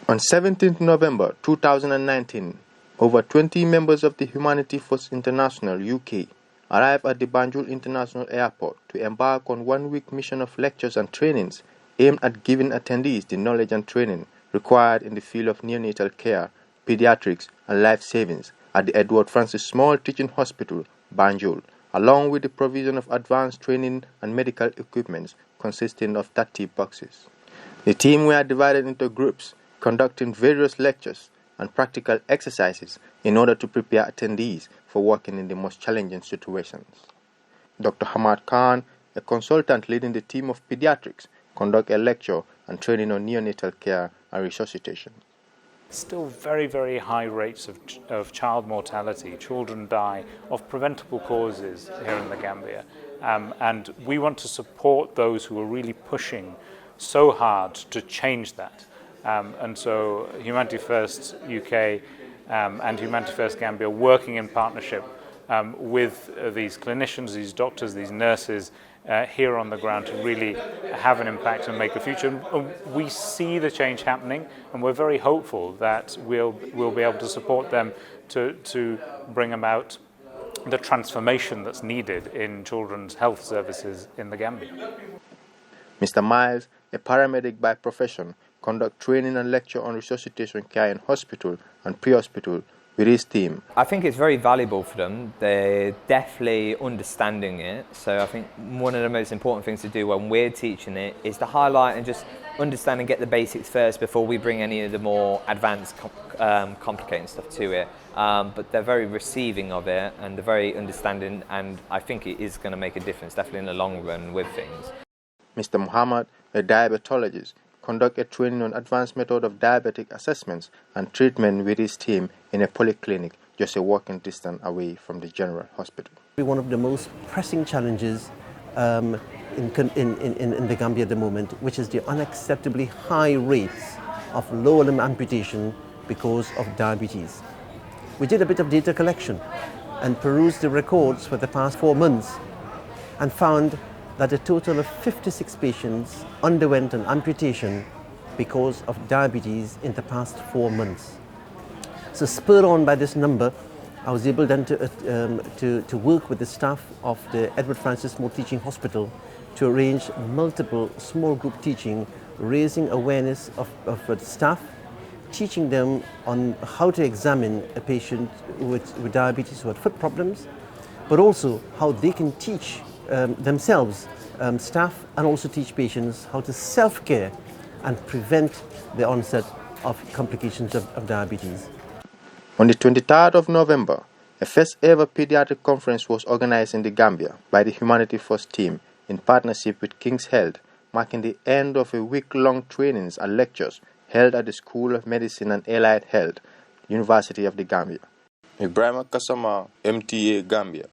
On 17th November 2019, over 20 members of the Humanity First International UK arrived at the Banjul International Airport to embark on one-week mission of lectures and trainings aimed at giving attendees the knowledge and training required in the field of neonatal care, pediatrics, and life savings at the Edward Francis Small Teaching Hospital, Banjul, along with the provision of advanced training and medical equipment consisting of 30 boxes. The team were divided into groups, conducting various lectures and practical exercises in order to prepare attendees for working in the most challenging situations. Dr. Hamad Khan, a consultant leading the team of pediatrics, conducted a lecture and training on neonatal care and resuscitation. Still very, very high rates of child mortality. Children die of preventable causes here in the Gambia. And we want to support those who are really pushing so hard to change that. And so Humanity First UK and Humanity First Gambia working in partnership with these clinicians, these doctors, these nurses here on the ground to really have an impact and make a future. And we see the change happening, and we're very hopeful that we'll be able to support them to bring about the transformation that's needed in children's health services in the Gambia. Mr. Miles, a paramedic by profession, conduct training and lecture on resuscitation care in hospital and pre-hospital with his team. I think it's very valuable for them. They're definitely understanding it. So I think one of the most important things to do when we're teaching it is to highlight and just understand and get the basics first before we bring any of the more advanced complicated stuff to it. But they're very receiving of it and they're very understanding, and I think it is going to make a difference, definitely in the long run with things. Mr. Muhammad, a diabetologist, conduct a training on advanced method of diabetic assessments and treatment with his team in a polyclinic just a walking distance away from the general hospital. One of the most pressing challenges in the Gambia at the moment, which is the unacceptably high rates of lower limb amputation because of diabetes. We did a bit of data collection and perused the records for the past 4 months and found that a total of 56 patients underwent an amputation because of diabetes in the past 4 months. So spurred on by this number, I was able then to work with the staff of the Edward Francis Small Teaching Hospital to arrange multiple small group teaching, raising awareness of the staff, teaching them on how to examine a patient with diabetes who had foot problems, but also how they can teach themselves, staff, and also teach patients how to self-care and prevent the onset of complications of diabetes. On the 23rd of November, a first ever pediatric conference was organized in the Gambia by the Humanity First team in partnership with King's Health, marking the end of a week-long trainings and lectures held at the School of Medicine and Allied Health, University of the Gambia. Ibrahim Kasama, MTA Gambia.